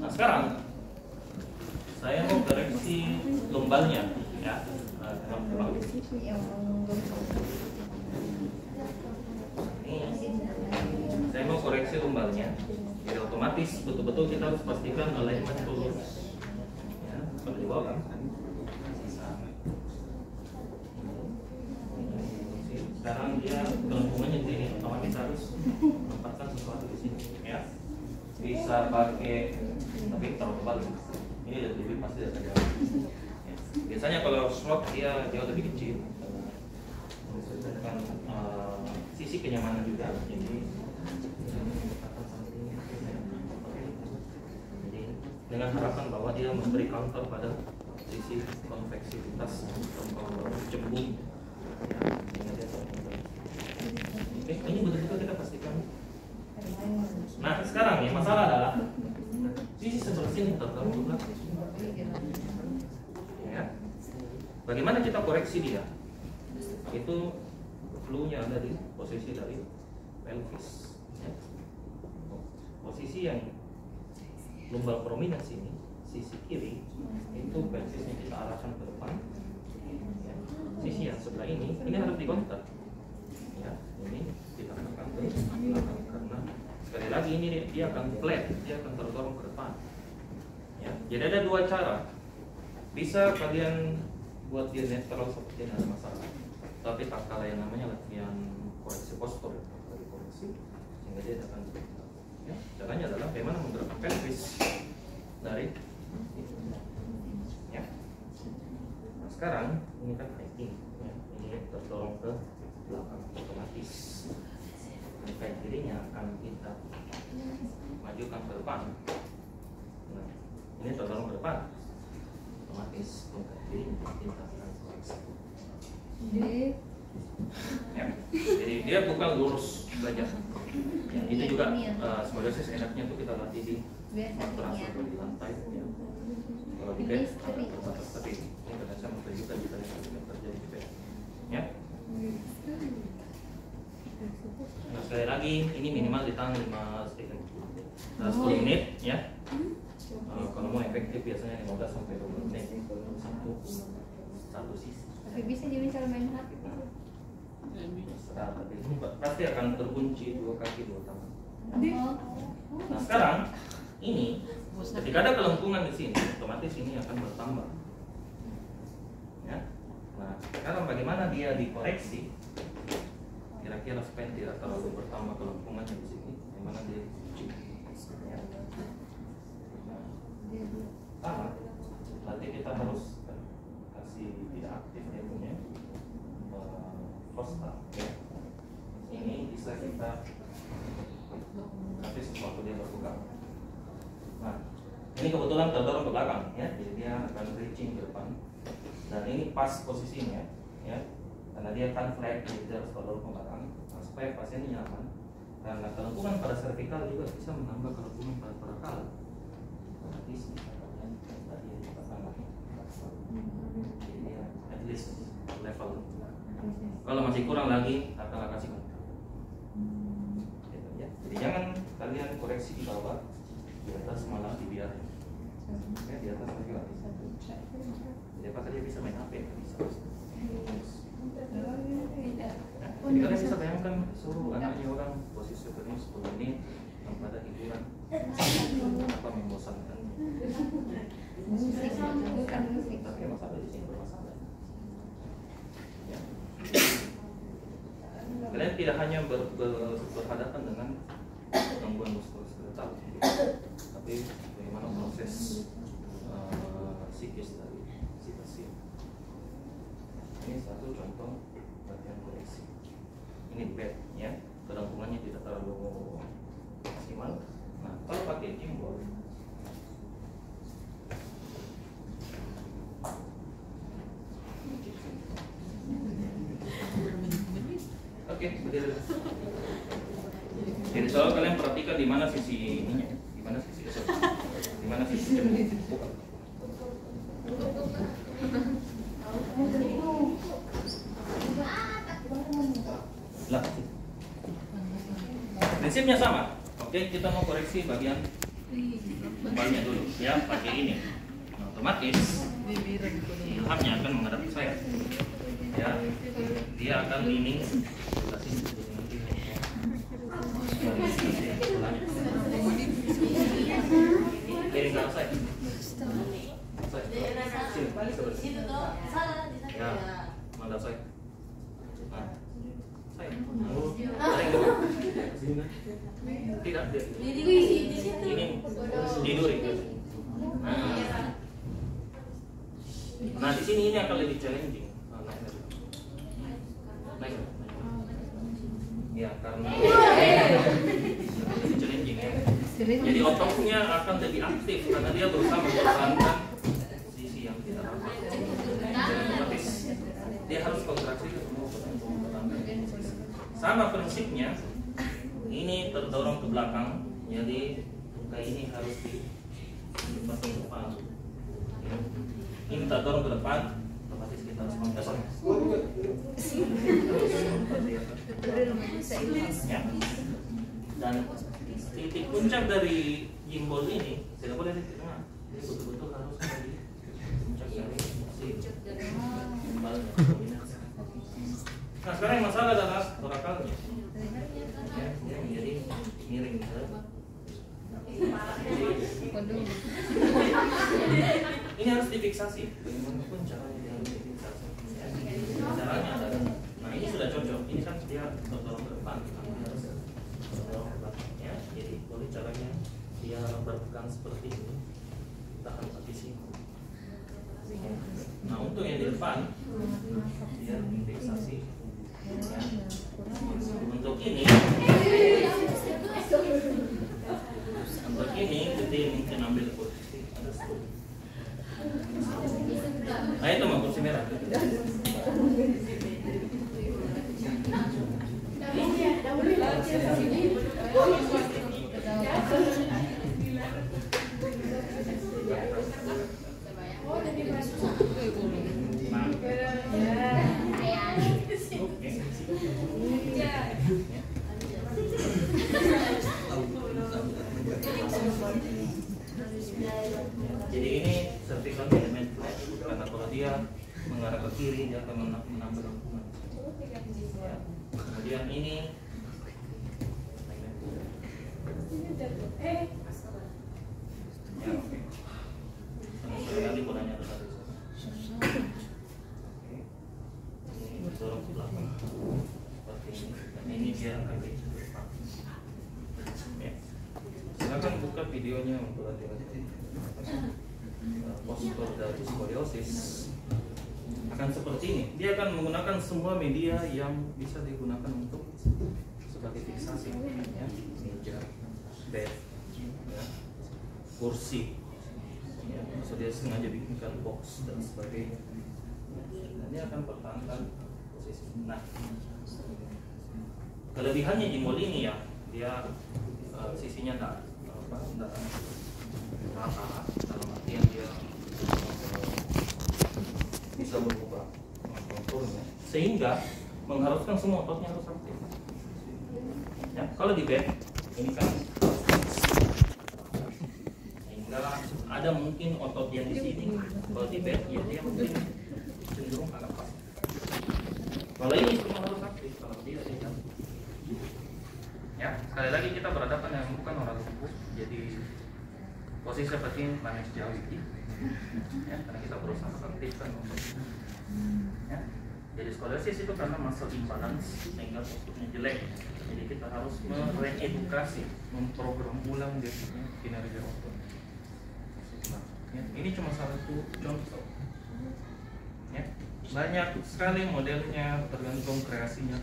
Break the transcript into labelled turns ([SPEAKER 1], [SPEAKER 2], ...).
[SPEAKER 1] Nah sekarang saya mau koreksi lumbalnya, ya. Teman-teman. Ini saya mau koreksi lumbalnya. Jadi otomatis betul-betul kita harus pastikan alignment lurus. Ya, seperti di bawah kan. Sekarang dia kelengkungannya di sini, otomatis harus menempatkan sesuatu di sini, ya. Bisa pakai, tapi taruh kembali. Ini lebih pasti dari jauh. Ya. Biasanya kalau slot dia jauh lebih kecil, menunjukkan sisi kenyamanan juga. Jadi dengan harapan bahwa dia memberi counter pada sisi konveksivitas atau cembung. Oke, ini betul-betul kita pastikan. Nah, sekarang ya masalah adalah sisi sebelah sini terlalu ke belakang. Ya. Bagaimana kita koreksi dia? Itu flu-nya ada di posisi dari pelvis. Ya. Posisi yang lumbal prominens ini, sisi kiri itu pelvisnya kita arahkan ke depan. Ya. Sisi yang sebelah ini harus dikontak. Ya, ini kita arahkan ke belakang karena sekali lagi ini dia akan flat, dia akan terdorong ke depan. Ya, jadi ada dua cara. Bisa kalian buat dia netral seperti tidak ada masalah. Tapi tak kalah yang namanya latihan koreksi postur, koreksi sehingga dia akan. Ya, caranya adalah bagaimana menggerakkan pelvis dari ya. Nah, sekarang ini kan hiking, ya. Ini terdorong ke belakang otomatis. Kaki kirinya akan kita majukan ke depan. Nah, ini terdorong ke depan, otomatis kaki kiri kita akan koreksi. Ya. Jadi dia bukan lurus belajar. Ya, itu juga scoliosis enaknya tuh kita latih di matras atau di lantai. Ya. Kalau di bed terbatas, tapi ini kadang saya menunjukkan jika terjadi di bed. Ya. Nah, sekali lagi ini minimal ditahan 10 menit, ya. Kalau mau efektif biasanya 15 sampai 20 menit satu sisi.
[SPEAKER 2] Tapi bisa jadi cara main hati.
[SPEAKER 1] Tapi ini pasti akan terkunci dua kaki dua tangan. Nah sekarang ini ketika ada kelengkungan di sini, otomatis ini akan bertambah. Ya. Nah sekarang bagaimana dia dikoreksi? Kira-kira supaya tidak terlalu bertambah kelengkungannya di sini, bagaimana dia dikunci? Ya. Sama, berarti kita harus kasih tidak aktif dia punya prostat. Ya. Ini bisa kita kasih sesuatu dia berbuka. Nah, ini kebetulan terdorong ke belakang, ya, jadi dia akan reaching ke depan. Dan ini pas posisinya, ya, karena dia akan flat, jadi dia harus terdorong ke belakang. Nah, supaya pasien nyaman. Karena kelengkungan pada cervical juga bisa menambah kelengkungan pada torakal. Otomatis tadi di belakang, jadi at least level. Kalau masih kurang lagi, akan kasih kontak. Gitu, ya. Jadi jangan kalian koreksi di bawah, di atas malah dibiarin. Ya, di atas lagi lah. Jadi apakah dia bisa main HP? Bisa. Nah, jadi kalian bisa bayangkan suruh anaknya orang posisi seperti 10 menit tanpa ada hiburan. Apa membosankan?
[SPEAKER 2] Bukan musik.
[SPEAKER 1] Tapi masalah di sini bermasalah. Ya. Kalian tidak hanya berhadapan dengan gangguan muskuloskeletal, tapi bagaimana proses psikis dari si pasien. Ini satu contoh latihan koreksi. Ini bed, ya, kelengkungannya tidak terlalu maksimal. Nah, kalau pakai gimbal, oke, berdiri. Jadi soal kalian perhatikan di mana sisi ininya, di mana sisi esok, di mana sisi bukan. Lah, prinsipnya sama. Oke, kita mau koreksi bagian kepalanya dulu, ya pakai ini. Nah, otomatis ilhamnya akan menghadap saya. Ya, dia akan leaning sebelah sini. Kirim ke arah saya. Ya, menghadap saya. Nah, saya. Tidak, ini tidur itu. Nah, di sini ini akan lebih challenging. Naik. Ya, karena lebih challenging ya. Jadi ototnya akan lebih aktif karena dia berusaha mempertahankan sisi yang tidak rapat. Jadi otomatis dia harus kontraksi ke semua mempertahankan. Sama prinsipnya, ini terdorong ke belakang, jadi luka ini harus dipasang ke depan. Ini terdorong ke depan, otomatis kita harus menggeser. Ya. Dan titik puncak dari gimbal ini tidak boleh di tengah, jadi betul-betul harus di puncak dari gimbal. Nah, sekarang yang masalah adalah torakalnya. Ya, dia menjadi miring ke ini harus difiksasi. Bagaimanapun caranya dia harus difiksasi. Ya. Caranya adalah, nah ini sudah cocok. Ini kan dia terdorong ke depan, harus terdorong ke belakang. Ya, jadi boleh caranya dia berpegang seperti ini, tahan di sini. Nah, untuk yang di depan, dia difiksasi. Ya. Untuk ini kita mungkin ambil posisi ada stop. Nah, itu mah kursi merah. Jadi ini vertical element flat karena kalau dia mengarah ke kiri dia akan menambah lengkungan. Ya. Kemudian ini ya, oke. Sekali bolanya ada satu. Ini dorong ke belakang seperti ini. Dan ini dia akan ke depan. Ya. Silakan buka videonya untuk hati-hati. Postur dari skoliosis akan seperti ini. Dia akan menggunakan semua media yang bisa digunakan untuk sebagai fiksasi, ya, meja, bed, ya, kursi, ya, so dia sengaja bikinkan box dan sebagainya. Dan dia akan pertahankan posisi. Nah, kelebihannya gimbal ini ya, dia sisinya tak rata, dalam artian dia bisa berubah konturnya sehingga mengharuskan semua ototnya harus aktif. Ya, kalau di bed ini kan sehingga ada mungkin otot yang di sini. Kalau di bed ya dia mungkin cenderung agak pas. Kalau ini semua harus aktif, kalau dia tidak. Ya, sekali lagi kita berhadapan dengan bukan orang lumpuh, jadi posisi seperti ini manage jauh ini, ya, karena kita berusaha aktifkan untuk, ya. Jadi skoliosis itu karena muscle imbalance sehingga posturnya jelek. Jadi kita harus mereedukasi, memprogram ulang dia kinerja otot. Ya, ini cuma satu contoh. Ya, banyak sekali modelnya tergantung kreasinya.